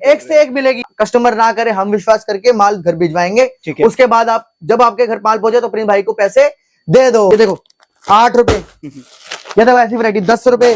एक से एक मिलेगी। कस्टमर ना करे, हम विश्वास करके माल घर भिजवाएंगे। उसके बाद आप जब आपके घर माल पहुंचे तो प्रिंस भाई को पैसे दे दो। ये देखो 8 रुपए, ये देखो ऐसी वैरायटी 10 रुपए,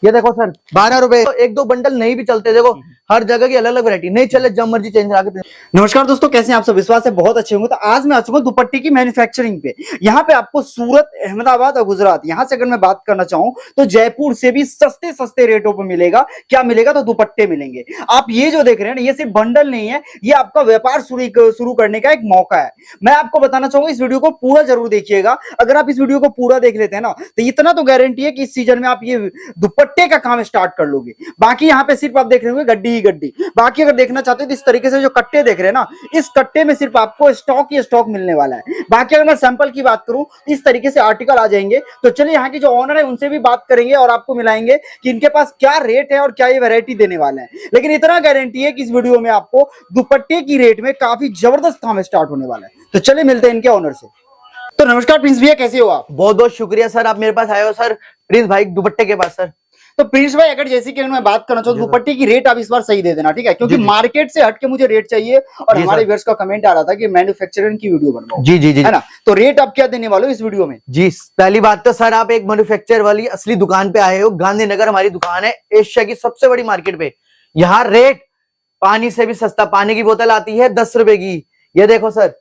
ये देखो सर 12 रुपए। तो एक दो बंडल नहीं भी चलते, देखो हर जगह की अलग अलग वैरायटी, नहीं चले जब मर्जी चेंज करा के। नमस्कार दोस्तों, कैसे हैं आप सब? विश्वास है बहुत अच्छे होंगे। तो आज मैं आ चुका हूं दुपट्टे की मैन्युफैक्चरिंग पे। यहाँ पे आपको सूरत, अहमदाबाद और गुजरात, यहाँ से अगर मैं बात करना चाहूँ तो जयपुर से भी सस्ते सस्ते रेटों पर मिलेगा। क्या मिलेगा? तो दुपट्टे मिलेंगे। आप ये जो देख रहे हैं ना, ये सिर्फ बंडल नहीं है, ये आपका व्यापार शुरू करने का एक मौका है। मैं आपको बताना चाहूंगा, इस वीडियो को पूरा जरूर देखिएगा। अगर आप इस वीडियो को पूरा देख लेते हैं ना, तो इतना तो गारंटी है कि इस सीजन में आप ये दुपट्टे का काम स्टार्ट कर लोगे। बाकी यहाँ पे सिर्फ आप देख रहे होंगे गड्डी ही गड्डी। बाकी अगर देखना चाहते हो तो इस तरीके से जो कट्टे देख रहे हैं ना, इस कट्टे में सिर्फ आपको स्टॉक ही स्टॉक मिलने वाला है। बाकी अगर मैं सैंपल की बात करूं तो इस तरीके से आर्टिकल आ जाएंगे। तो चलिए यहाँ के जो ऑनर है उनसे भी बात करेंगे और आपको मिलाएंगे कि इनके पास क्या रेट है और क्या ये वैरायटी देने वाला है। लेकिन इतना गारंटी है कि इस वीडियो में आपको दुपट्टे की रेट में काफी जबरदस्त काम स्टार्ट होने वाला है। तो चलिए मिलते हैं इनके ऑनर से। तो नमस्कार प्रिंस भैया, कैसे हो आप? बहुत बहुत शुक्रिया सर, आप मेरे पास आए हो सर, प्रिंस भाई दुपट्टे के पास। सर तो प्रिंस भाई, अगर जैसे कि मैं बात करना चाहूँ दुपट्टे की रेट आप इस बार सही दे देना, ठीक है? क्योंकि मार्केट से हटके मुझे रेट चाहिए और हमारे व्यूअर्स का कमेंट आ रहा था कि मैन्युफैक्चरिंग की वीडियो बनवाओ। जी जी जी, है ना? तो रेट आप क्या देने वाले हो इस वीडियो में? जी पहली बात तो सर, आप एक मैन्युफैक्चर वाली असली दुकान पे आए हो। गांधीनगर हमारी दुकान है, एशिया की सबसे बड़ी मार्केट पे। यहाँ रेट पानी से भी सस्ता। पानी की बोतल आती है 10 रुपए की, ये देखो सर।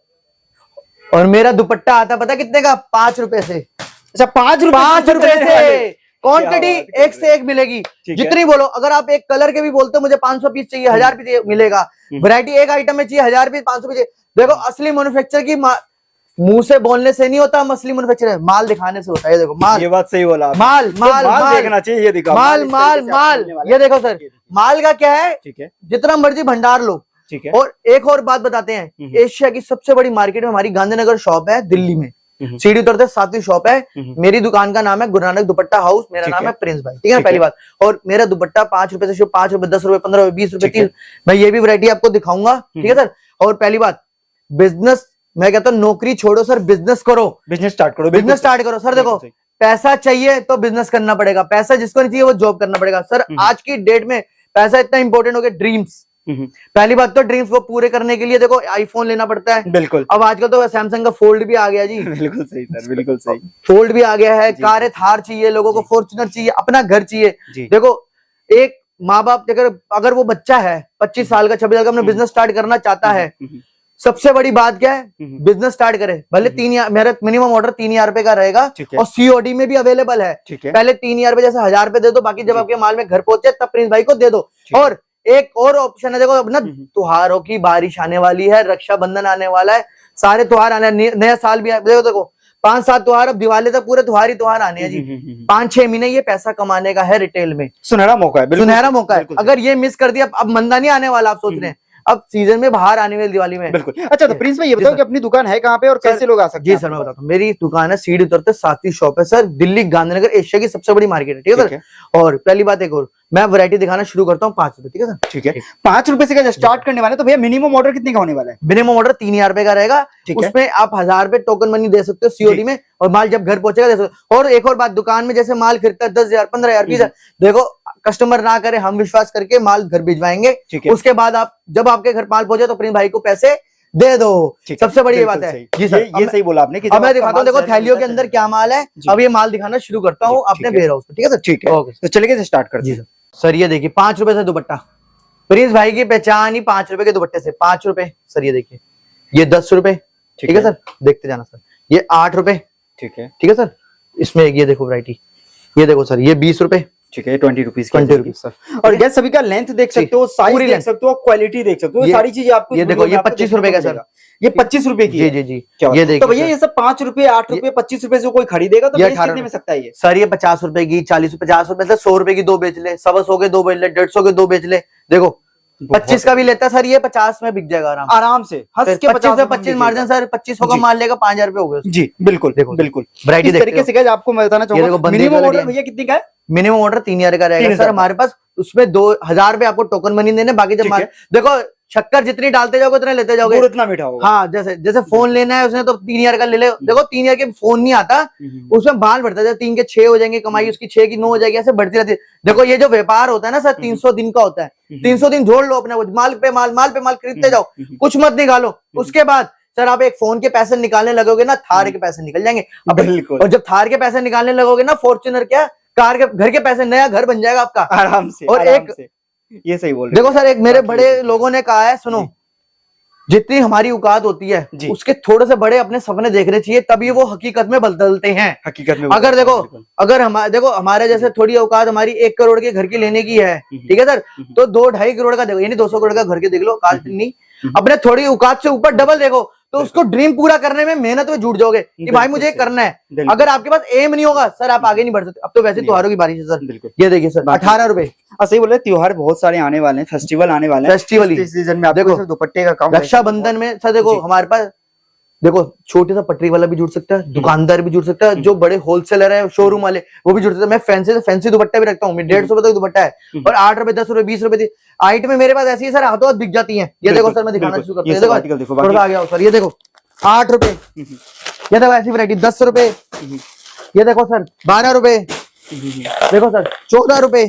और मेरा दुपट्टा आता पता कितने का? 5 रुपए से। अच्छा, 5 रुपए से क्वांटिटी एक से एक मिलेगी, जितनी बोलो। अगर आप एक कलर के भी बोलते हो मुझे 500 पीस चाहिए, 1000 पीस मिलेगा। वैरायटी एक आइटम में चाहिए 1000 पीस, 500 पीस। देखो असली मैन्युफैक्चर की मुंह से बोलने से नहीं होता, असली मैन्युफैक्चर माल दिखाने से होता है। ये देखो माल, ये बात सही बोला। माल माल माल देखना चाहिए, ये दिखाओ माल माल माल। ये देखो सर, माल का क्या है, ठीक है, जितना मर्जी भंडार लो, ठीक है। और एक और बात बताते हैं, एशिया की सबसे बड़ी मार्केट में हमारी गांधीनगर शॉप है, दिल्ली में। सीढ़ी उतरते 7वीं शॉप है। मेरी दुकान का नाम है गुरु नानक दुपट्टा हाउस। मेरा नाम है प्रिंस भाई, ठीक है? पहली बात। और मेरा दुपट्टा 5 रुपए से शुरू, 5 रुपए, 10 रुपए, 15 रुपए, 20 रुपए, 30। मैं ये भी वैरायटी आपको दिखाऊंगा, ठीक है सर? और पहली बात, बिजनेस, मैं कहता हूँ नौकरी छोड़ो सर, बिजनेस करो, बिजनेस स्टार्ट करो, बिजनेस स्टार्ट करो। सर देखो, पैसा चाहिए तो बिजनेस करना पड़ेगा, पैसा जिसको नहीं चाहिए वो जॉब करना पड़ेगा। सर आज की डेट में पैसा इतना इंपॉर्टेंट हो गया। ड्रीम्स, पहली बात तो ड्रीम्स को पूरे करने के लिए देखो आईफोन लेना पड़ता है। बिल्कुल। अब आजकल तो सैमसंग का फोल्ड भी आ गया जी। बिल्कुल सही सर, बिल्कुल सही। फोल्ड भी आ गया है। कार थार चाहिए लोगों को, फॉर्च्यूनर चाहिए, अपना घर चाहिए। देखो एक माँ बाप अगर वो बच्चा है 25 साल का, 26 साल का, अपना बिजनेस स्टार्ट करना चाहता है, सबसे बड़ी बात क्या है, बिजनेस स्टार्ट करे। भले 3,000, मेरा मिनिमम ऑर्डर 3,000 रुपए का रहेगा और सीओडी में भी अवेलेबल है। पहले 3,000 रुपए जैसे 1000 रुपए दे दो, बाकी जब आपके माल में घर पहुंचे तब प्रिंस भाई को दे दो। और एक और ऑप्शन है, देखो अपना त्योहारों की बारिश आने वाली है, रक्षाबंधन आने वाला है, सारे त्योहार आने, नया साल भी देखो 5-7 त्योहार, अब दिवाली तक पूरे त्योहार आने हैं जी। 5-6 महीने ये पैसा कमाने का है रिटेल में। सुनहरा मौका है, सुनहरा मौका है। अगर ये मिस कर दिया, अब मंदा नहीं आने वाला, आप सोच रहे हैं अब सीजन में बाहर आने वाली दिवाली में। बिल्कुल। अच्छा, तो प्रिंस भाई ये बताओ कि अपनी दुकान है कहाँ पे और कैसे लोग आ सकते हैं? जी सर मैं बताता हूँ, मेरी दुकान है सीढ़ी उतरते 7वीं शॉप है सर, दिल्ली गांधीनगर, एशिया की सबसे बड़ी मार्केट है, ठीक है सर? और पहली बात एक और, मैं वैरायटी दिखाना शुरू करता हूँ 5 रुपए, ठीक है सर? ठीक है। 5 रुपए से स्टार्ट करने वाले, तो भैया मिनिमम ऑर्डर कितने का होने वाला है? मिनिमम ऑर्डर 3,000 रुपए का रहेगा। उसमें आप 1000 रुपए टोकन मनी दे सकते हो सीओडी में, और माल जब घर पहुंचेगा दे सकते हो। और एक और बात, दुकान में जैसे माल खरीदता है 10,000, 15,000, 20,000, देखो कस्टमर ना करे, हम विश्वास करके माल घर भिजवाएंगे। उसके बाद आप जब आपके घर माल पहुंचे तो प्रिंस भाई को पैसे दे दो। सबसे बड़ी ये बात है जी सर, ये सही बोला आपने। अब मैं दिखाता हूँ, देखो थैलियों के अंदर क्या माल है। अब ये माल दिखाना शुरू करता हूँ अपने वेयर हाउस पे, ठीक है सर? ठीक है, तो चलिए स्टार्ट कर। जी सर। सर ये देखिए 5 रुपए से दुपट्टा, प्रिंस भाई की पहचान ही 5 रुपए के दुपट्टे से। 5 रुपए सर, ये देखिए, ये 10 रुपए, ठीक है सर? देखते जाना सर। ये 8 रुपए, ठीक है सर? इसमें ये देखो वैरायटी, ये देखो सर, ये 20 रुपए, ठीक है, 20 रुपीज, 20 रुपीज सर। और ये सभी का लेंथ देख सकते हो, साइज देख सकते हो, क्वालिटी देख सकते हो, ये सारी चीजें आपको। ये देखो, ये 25 रुपए का सर, ये 25 रुपए की। जी जी जी, ये देखिए। तो भैया ये सब 5 रुपए, 8 रुपए, 25 रुपए से कोई खरीदेगा तो कितने में सकता है ये? सर ये 50 रुपए की, 40, 50 रुपए से 100 रुपए की 2 बेच ले, 125 के 2 बेच ले, 150 के 2 बेच ले। देखो 25 का भी लेता सर, ये 50 में बिक जाएगा आराम से, हंस के 25 मार्जिन सर। 2500 का माल लेगा, 5,000 रुपए हो गए जी। बिल्कुल देखो, बिल्कुल वैरायटी तरीके से आपको मैं बताना चाहूंगा। मिनिमम ऑर्डर भैया कितने का है? मिनिमम ऑर्डर 3,000 का रहेगा सर हमारे पास। उसमें 2,000 रुपए आपको टोकन मनी देने, बाकी जब माल देखो शक्कर जितनी डालते जाओगे उतना लेते जाओगे, गुड़ उतना मीठा होगा। हाँ, जैसे जैसे फोन लेना है उसने तो 3,000 का ले ले, देखो 3,000 के फोन नहीं आता, उसमें बाल बढ़ता है, 3 के 6 हो जाएंगे कमाई, उसकी 6 की 9 हो जाएगी, ऐसे बढ़ती रहती है। देखो ये जो व्यापार होता है ना सर, 300 दिन का होता है, 300 दिन जोड़ लो अपने, माल पे माल खरीदते जाओ, कुछ मत निकालो। उसके बाद सर आप एक फोन के पैसे निकालने लगोगे ना, थार के पैसे निकल जाएंगे। बिल्कुल। और जब थार के पैसे निकालने लगोगे ना, फॉर्च्यूनर क्या कार के, घर के पैसे, नया घर बन जाएगा आपका आराम से। और आराम एक से। ये सही बोल रहे देखो सर, एक मेरे बड़े लोगों ने कहा है, सुनो, जितनी हमारी औकात होती है उसके थोड़े से बड़े अपने सपने देखने चाहिए, तभी वो हकीकत में बदलते हैं। हकीकत में अगर देखो, अगर हमारे जैसे थोड़ी औकात हमारी 1 करोड़ के घर की लेने की है, ठीक है सर, तो 2-2.5 करोड़ का देखो, यानी 200 करोड़ का घर के देख लो, औकात नहीं, अपने थोड़ी औकात से ऊपर डबल देखो, तो उसको ड्रीम पूरा करने में मेहनत में जुट जाओगे कि भाई मुझे करना है। अगर आपके पास एम नहीं होगा सर, आप आगे नहीं बढ़ सकते। अब तो वैसे त्योहारों की बारिश है सर, बिल्कुल। ये देखिए सर, 18 रुपए। सही बोले, त्योहार बहुत सारे आने वाले हैं, फेस्टिवल आने वाले हैं, फेस्टिवल सीजन में देखो, दुपट्टे का काम, रक्षाबंधन में सर देखो हमारे पास, देखो छोटे सा पटरी वाला भी जुड़ सकता है, दुकानदार भी जुड़ सकता है, जो बड़े होलसेलर है, शोरूम वाले, वो भी जुड़ सकते हैं। मैं फैंसी दुपट्टा भी रखता हूँ, 150 रुपए तक दुपट्टा है, और 8 रुपए, 10 रुपए, 20 रुपए आइट में मेरे पास ऐसी है सर, हाथों हाथ बिक जाती है। ये देखो सर, मैं दिखाना शुरू करता हूँ, देखो थोड़ा आ गया सर, ये देखो 8 रुपए, ये देखो ऐसी वैरायटी 10 रुपए, ये देखो सर 12 रुपए, देखो सर 14 रुपए,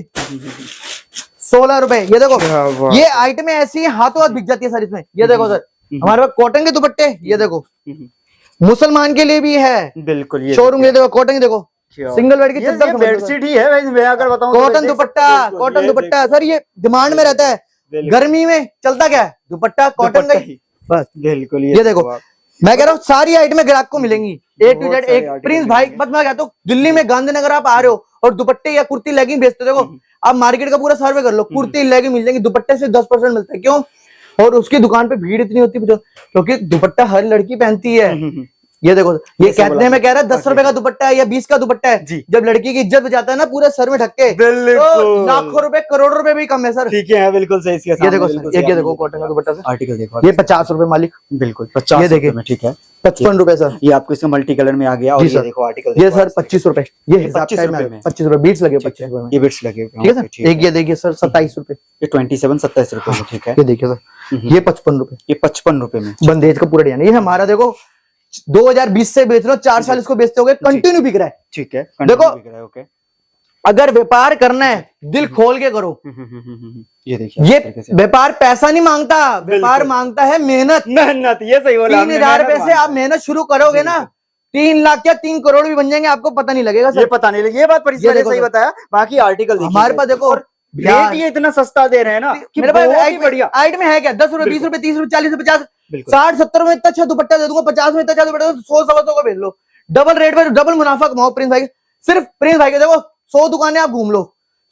16 रुपए, ये देखो, ये आइटमें ऐसी है हाथों हाथ बिक जाती है सर इसमें। ये देखो सर, हमारे पास कॉटन के दुपट्टे, ये देखो, मुसलमान के लिए भी है, बिल्कुल, ये शोरूम, ये देखो कॉटन, देखो सिंगल बेड की चद्दर, बेडशीट ही है भाई, मैं अगर बताऊं कॉटन दुपट्टा सर, ये डिमांड में रहता है, गर्मी में चलता क्या है, दुपट्टा कॉटन का ही, बस बिल्कुल। ये देखो, मैं कह रहा हूँ सारी आइटमें ग्राहक को मिलेंगी, A to Z। एक प्रिंस भाई, बस मैं कहता हूँ, दिल्ली में गांधीनगर आप आ रहे हो और दुपट्टे या कुर्ती लेगिंग बेचते हो, देखो आप मार्केट का पूरा सर्वे कर लो, कुर्ती लेगिंग मिल जाएंगी, दुपट्टे से 10% मिलता है। क्यों? और उसकी दुकान पे भीड़ इतनी होती है क्योंकि दुपट्टा हर लड़की पहनती है। ये देखो, ये कहने में कह रहा है 10 रुपए का दुपट्टा है या 20 का दुपट्टा है, जब लड़की की इज्जत बचाता है ना पूरे सर में ढक के, तो लाखों रुपए, करोड़ों रुपए भी कम है सर। ठीक है, बिल्कुल सही। ये देखो सर, ये देखो कॉटन का दुपट्टा, आर्टिकल देखो, ये 50 रुपए मालिक, बिल्कुल 50। ये देखिए, ठीक है, 55 रुपए सर, ये आपको इसमें मल्टी कलर में आ गया। और ये देखो आर्टिकल, ये सर 25 रुपए, ये 25 रुपए, बीट्स लगे 25 रुपए, ये बीट्स लगे, ठीक है सर। एक ये देखिए सर 27 रुपए, ये 27 रुपए में, ठीक है। ये देखिए सर, ये 55 रुपए, ये 55 रुपए में, बंदेज का पूरा डिजाइन। ये हमारा देखो 2020 से बेच रहे हो, 4 साल इसको बेचते हो, कंटिन्यू बिक रहा है, ठीक है। देखो ओके, अगर व्यापार करना है दिल खोल के करो। ये देखिए, ये व्यापार पैसा नहीं मांगता, व्यापार मांगता है मेहनत। ये सही बोला। 3,000 रुपए से आप मेहनत शुरू करोगे ना, 3 लाख क्या 3 करोड़ भी बन जाएंगे, आपको पता नहीं लगेगा सर। ये पता नहीं लगेगा, ये बात परिचय ने सही बताया। बाकी आर्टिकल हमारे पास देखो, रेट ये इतना सस्ता दे रहे हैं ना कि मेरे पास बढ़िया। आइट में है क्या, 10 रुपए, 20 रुपए, 30 रुपए, 40 रुपए, 50, 60-70 में इतना अच्छा दुपट्टा दे दूंगा, 50 में इतना अच्छा दुपट्टा, 100-125 को बेच लो, डबल रेट में डबल मुनाफा कमाओ। प्रिंस भाई, सिर्फ प्रिंस भाई के देखो 100 दुकानें आप घूम लो,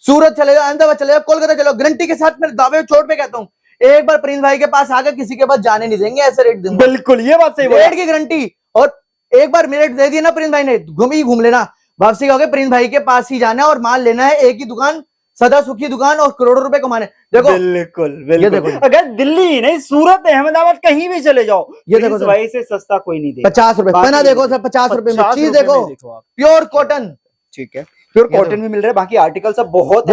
सूरत चले जाओ, अहमदाबाद चले जाओ, कोलकाता चलो, गारंटी के साथ, मेरे दावे चोट पे कहता हूँ, एक बार प्रिंस भाई के पास आकर किसी के पास जाने नहीं देंगे, ऐसे रेट दूंगा। बिल्कुल, ये बात सही, रेट की गारंटी। और एक बार मेरे दे दिए ना प्रिंस भाई ने, घूम लेना, वापसी कहोगे प्रिंस भाई के पास ही जाना है और माल लेना है, एक ही दुकान, सदा सुखी दुकान, और करोड़ों रुपए कमाने। देखो बिल्कुल, ये देखो, अगर दिल्ली नहीं, सूरत, अहमदाबाद, कहीं भी चले जाओ, ये देखो भाई से सस्ता कोई नहीं देगा। 50 रुपए पहना, देखो सर 50 रुपए में चीज देखो, प्योर कॉटन, ठीक है, प्योर कॉटन भी मिल रहा है। बाकी आर्टिकल सब बहुत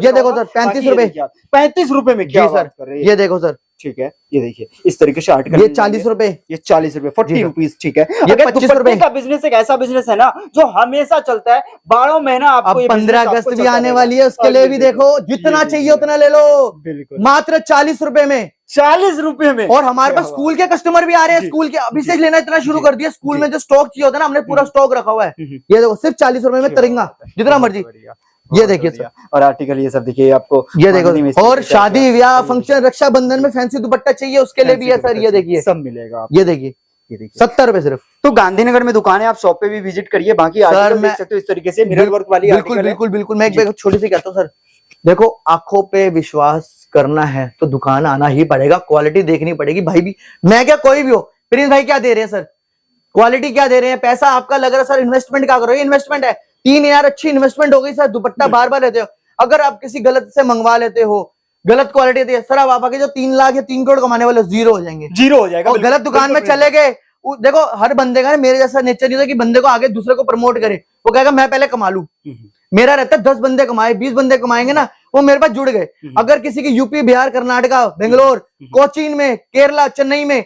ये देखो सर 35 रुपए, 35 रुपए में क्या बात कर रहे हैं, ये देखो सर, ठीक है। ये देखिए इस तरीके से आर्टिकल, ये 40 रुपए, ये 40 रुपए, 40 रुपीज, ठीक है। ये 25 रुपए का बिजनेस एक ऐसा बिजनेस है ना जो हमेशा चलता है, 12 महीना आपको। अब 15 अगस्त भी आने वाली है, उसके लिए भी देखो, जितना चाहिए उतना ले लो, मात्र 40 रुपए में, 40 रुपए में। और हमारे पास स्कूल के कस्टमर भी आ रहे हैं, स्कूल के अभी से लेना इतना शुरू कर दिया, स्कूल में जो स्टॉक चाहिए होता है ना, हमने पूरा स्टॉक रखा हुआ है। ये देखो सिर्फ 40 रुपए में तरिंगा, जितना मर्जी। ये देखिए सर, और आर्टिकल ये सब देखिए आपको, ये देखो, और शादी ब्याह फंक्शन, रक्षाबंधन में फैंसी दुपट्टा चाहिए, उसके लिए भी है सर। ये देखिए सब मिलेगा, ये देखिए 70 रुपए सिर्फ। तो गांधीनगर में दुकान है, आप शॉप पे भी विजिट करिए। बाकी आर्टिकल देख सकते हो इस तरीके से, मिरर वर्क वाली। बिल्कुल। मैं एक छोटी सी कहता हूँ सर, देखो आंखों पे विश्वास करना है तो दुकान आना ही पड़ेगा, क्वालिटी देखनी पड़ेगी भाई भी, मैं क्या कोई भी हो। प्रिंस भाई क्या दे रहे हैं सर, क्वालिटी क्या दे रहे हैं, पैसा आपका लग रहा है सर, इन्वेस्टमेंट क्या करो, इन्वेस्टमेंट है 3,000 अच्छी इन्वेस्टमेंट हो गई सर। दुपट्टा बार बार लेते हो, अगर आप किसी गलत से मंगवा लेते हो, गलत क्वालिटी है सर, आप आके जो 3 लाख या 3 करोड़ कमाने वाले जीरो हो जाएंगे, जीरो हो जाएगा। और गलत दुकान में चले गए, देखो हर बंदे का मेरे जैसा नेचर नहीं होता कि बंदे को आगे दूसरे को प्रमोट करे, वो कहेगा मैं पहले कमा लूं। मेरा रहता है 10 बंदे कमाए, 20 बंदे कमाएंगे ना, वो मेरे पास जुड़ गए। अगर किसी की यूपी, बिहार, कर्नाटका, बेंगलोर, कोचीन में, केरला, चेन्नई में,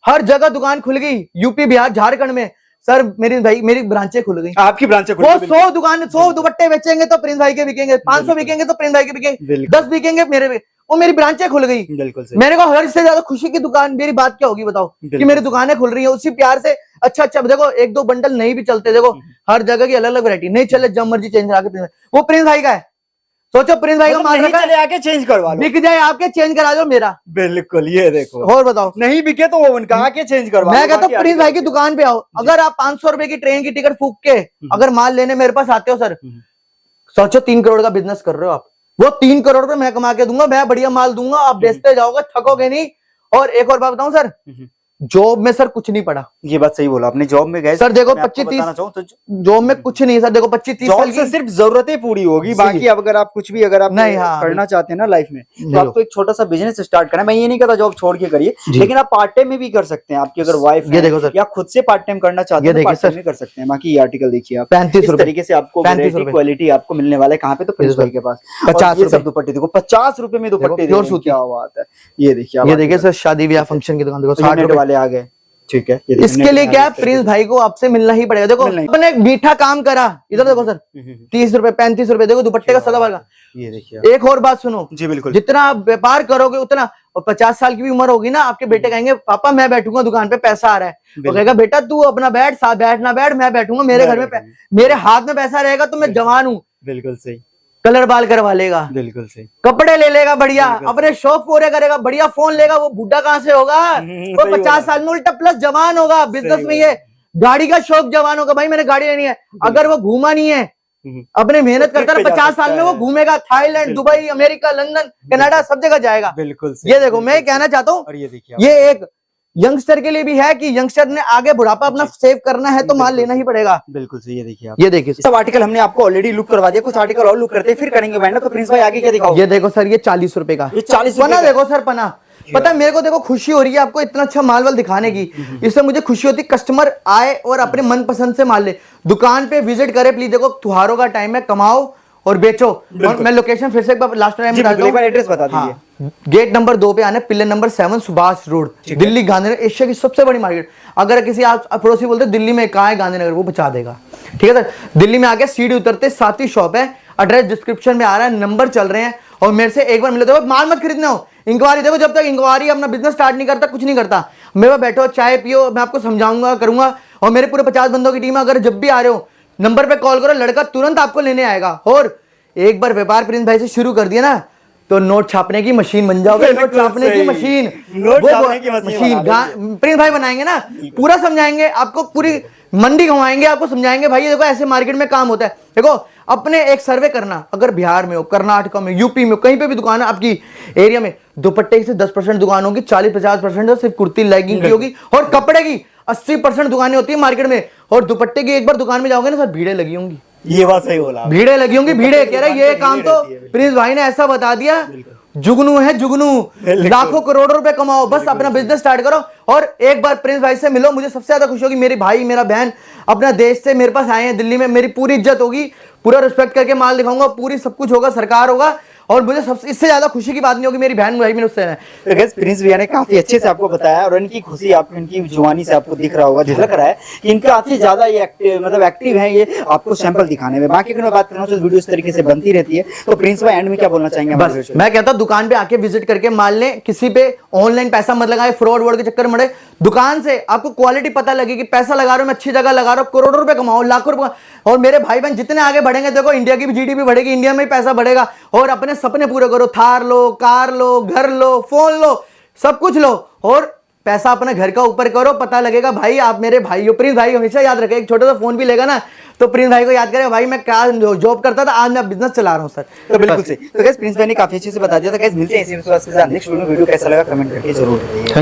हर जगह दुकान खुल गई, यूपी, बिहार, झारखंड में, सर मेरी ब्रांचें खुल गई। आपकी ब्रांचें खुल वो गई, 100 दुकान, 100 दुपट्टे बेचेंगे तो प्रिंस भाई के बिकेंगे, 500 बिकेंगे तो प्रिंस भाई के बिकेंगे, 10 बिकेंगे मेरे, वो मेरी ब्रांचें खुल गई। बिल्कुल सही। मेरे को हर से ज्यादा खुशी की दुकान, मेरी बात क्या होगी बताओ, कि मेरी दुकानें खुल रही है, उसी प्यार से। अच्छा देखो, 1-2 बंडल नहीं भी चलते, देखो हर जगह की अलग अलग वैरायटी, नहीं चले जब मर्जी चेंज करा के, वो प्रिंस भाई का है। सोचो प्रिंस भाई का माल नहीं रखा है, चले आके चेंज करवा लो, बिक जाए आपके, चेंज करा दो मेरा। बिल्कुल, ये देखो, और बताओ, नहीं बिके तो वो उनका आके चेंज करवा मैं लो, कहता हूँ बाकी प्रिंस भाई आगे की दुकान पे आओ। अगर आप 500 रुपए की ट्रेन की टिकट फूक के अगर माल लेने मेरे पास आते हो सर, सोचो 3 करोड़ का बिजनेस कर रहे हो आप, वो 3 करोड़ रुपए मैं कमा के दूंगा, मैं बढ़िया माल दूंगा, आप बेचते जाओगे, थकोगे नहीं। और एक और बात बताऊं सर, जॉब में सर कुछ नहीं पड़ा। ये बात सही बोला आपने, जॉब में गए सर देखो मैं आपको 25-30 बताना चाहूं तो जॉब में कुछ नहीं है सर, देखो 25-30 जॉब साल से की सिर्फ जरूरतें पूरी होगी, बाकी अब अगर आप कुछ भी अगर आप नहीं, हाँ, करना चाहते हैं ना लाइफ में, तो देखो। आपको एक छोटा सा बिजनेस स्टार्ट करना है। मैं ये नहीं कहता जॉब छोड़ के करिए, लेकिन आप पार्ट टाइम में भी कर सकते हैं। आपकी अगर वाइफ ये देखो सर, या खुद से पार्ट टाइम करना चाहते हैं तो पार्ट टाइम में कर सकते हैं। बाकी ये आर्टिकल देखिए आप, 35 इस रुपए तरीके से आपको 35 रुपए क्वालिटी आपको मिलने वाला है। कहाँ पे? तो प्रिंस भाई के पास। 50 ये रुपए सब दुपट्टे देखो, 50 रुपए में दुपट्टे, प्योर सूती, क्या बात है। ये देखिए, ये देखिए सर, शादी ब्याह फंक्शन की दुकान देखो, 60 नेट रुपए वाले आ गए, ठीक है। इसके लिए क्या है, प्रिंस भाई को आपसे मिलना ही पड़ेगा। देखो अपने एक मीठा काम करा, इधर देखो सर, 30 रुपए 35 रुपए देखो दुपट्टे का सदाबहार का। ये देखिए, एक और बात सुनो जी बिल्कुल, जितना आप व्यापार करोगे उतना, और 50 साल की भी उम्र होगी ना, आपके बेटे कहेंगे पापा मैं बैठूंगा दुकान पे, पैसा आ रहा है, वो कहेगा बेटा तू अपना बैठ, साथ बैठना बैठ, मैं बैठूंगा, मेरे घर में मेरे हाथ में पैसा रहेगा तो मैं जवान हूँ। बिल्कुल सही। कलर बाल करवा लेगा, बिल्कुल सही, कपड़े ले लेगा बढ़िया, अपने शौक पूरे करेगा, बढ़िया फोन लेगा, वो बुढ़ा कहाँ से होगा, वो 50 साल में उल्टा प्लस जवान होगा। बिजनेस में ये गाड़ी का शौक जवान होगा, भाई मैंने गाड़ी लेनी है, अगर वो घूमा नहीं है, अपने मेहनत करता है, 50 साल में वो घूमेगा, Thailand, Dubai, America, London, Canada, सब जगह जाएगा। बिल्कुल ये देखो मैं कहना चाहता हूँ, और ये देखिए, ये एक यंगस्टर के लिए भी है कि यंगस्टर ने आगे बुढ़ापा अपना सेव करना है तो माल लेना ही पड़ेगा। बिल्कुल सही। ये देखिए, ये देखिए सब आर्टिकल हमने आपको ऑलरेडी लुक करवा दिया, कुछ आर्टिकल और लुक करते हैं फिर करेंगे वाइंड अप। तो प्रिंस भाई आगे क्या दिखाओ? ये देखो सर, ये 40 रुपए का, ये 40 पना देखो सर, पना पता है मेरे को, देखो खुशी हो रही है आपको इतना अच्छा माल वाल दिखाने की, इससे मुझे खुशी होती है कस्टमर आए और अपने मनपसंद से माल ले, दुकान पे विजिट करे प्लीज। देखो त्योहारों का टाइम है, कमाओ और बेचो। और मैं लोकेशन फिर से एक बार लास्ट टाइम बता दूं, एड्रेस बता दीजिए। गेट नंबर 2 पे आना, pillar number 7, Subhash road, Delhi Gandhinagar, Asia की सबसे बड़ी मार्केट। अगर किसी आप पड़ोसी बोलते दिल्ली में कहाँ है गांधीनगर, वो बचा देगा, ठीक है सर। दिल्ली में आके सीढ़ी उतरते साथ ही शॉप है, एड्रेस डिस्क्रिप्शन में आ रहा है, नंबर चल रहे हैं। और मेरे से एक बार मिले, देखो माल मत खरीदना हो, इंक्वायरी देखो, जब तक इंक्वायरी अपना बिजनेस स्टार्ट नहीं करता कुछ नहीं करता। मेरे पास बैठो, चाय पियो, मैं आपको समझाऊंगा करूंगा। और मेरे पूरे 50 बंदों की टीम है, अगर जब भी आ रहे हो नंबर पे कॉल करो, लड़का तुरंत आपको लेने आएगा। और एक बार व्यापार प्रिंस भाई से शुरू कर दिया ना तो नोट छापने की मशीन बन जाओगे, नोट छापने की मशीन, प्रिंस भाई बनाएंगे ना, पूरा समझाएंगे आपको, पूरी मंडी घुमाएंगे, आपको समझाएंगे भाई देखो ऐसे मार्केट में काम होता है। देखो अपने एक सर्वे करना, अगर बिहार में हो, कर्नाटक में, यूपी में, कहीं पे भी दुकान है आपकी एरिया में, दुपट्टे से 10% दुकान होगी, 40-50% सिर्फ कुर्ती लेगिंग की होगी, और कपड़े की 80% दुकानें होती है मार्केट में। और दुपट्टे की एक बार दुकान में जाओगे ना सर, भीड़े लगी होंगी। ये बात सही बोला, भीड़े लगी होंगी, भीड़े कह रहे ये काम तो प्रिंस भाई ने ऐसा बता दिया, जुगनू है जुगनू, लाखों करोड़ों रुपए कमाओ, बस अपना बिजनेस स्टार्ट करो। और एक बार प्रिंस भाई से मिलो, मुझे सबसे ज्यादा खुशी होगी, मेरे भाई मेरा बहन अपना देश से मेरे पास आए हैं दिल्ली में, मेरी पूरी इज्जत होगी, पूरा रिस्पेक्ट करके माल दिखाऊंगा, पूरी सब कुछ होगा, सरकार होगा। और मुझे सबसे इससे ज्यादा खुशी की बात नहीं होगी, मेरी बहन भाई मेरे उससे है। तो गाइस प्रिंस भैया ने काफी अच्छे से आपको बताया, और इनकी खुशी आपको, इनकी जुबानी से आपको दिख रहा होगा, झलक रहा है कि इनका काफी ज्यादा ये एक्टिव है ये आपको सैंपल दिखाने में। बाकी अगर मैं बात करूँ तो वीडियो इस तरीके से बनती रहती है। तो प्रिंस भाई एंड में क्या बोलना चाहेंगे? बस मैं कहता हूं दुकान पे आके विजिट करके माल लें, किसी पे ऑनलाइन पैसा मत लगाए, फ्रॉड वर्ड के चक्कर में। दुकान से आपको क्वालिटी पता लगेगी, पैसा लगा रहा हूं मैं अच्छी जगह लगा रहा हूं, करोड़ों रुपए कमाओ, लाखों रुपए। और मेरे भाई बहन जितने आगे बढ़ेंगे, देखो इंडिया की भी जीडीपी बढ़ेगी, इंडिया में ही पैसा बढ़ेगा। और अपने सपने पूरे करो, थार लो, कार लो, घर लो, फोन लो, सब कुछ लो, और पैसा अपने घर का ऊपर करो, पता लगेगा भाई आप मेरे भाई हो। प्रिंस भाई हमेशा याद रखे, एक छोटा सा फोन भी लेगा ना तो प्रिंस भाई को याद करेगा, भाई मैं क्या जॉब करता था, आज मैं बिजनेस चला रहा हूं सर। तो बिल्कुल सही। तो गाइस प्रिंस भाई ने काफी अच्छे से बता दिया। तो गाइस मिलते हैं इसी विश्वास के साथ नेक्स्ट वीडियो कैसा लगा कमेंट करके जरूर बताइए।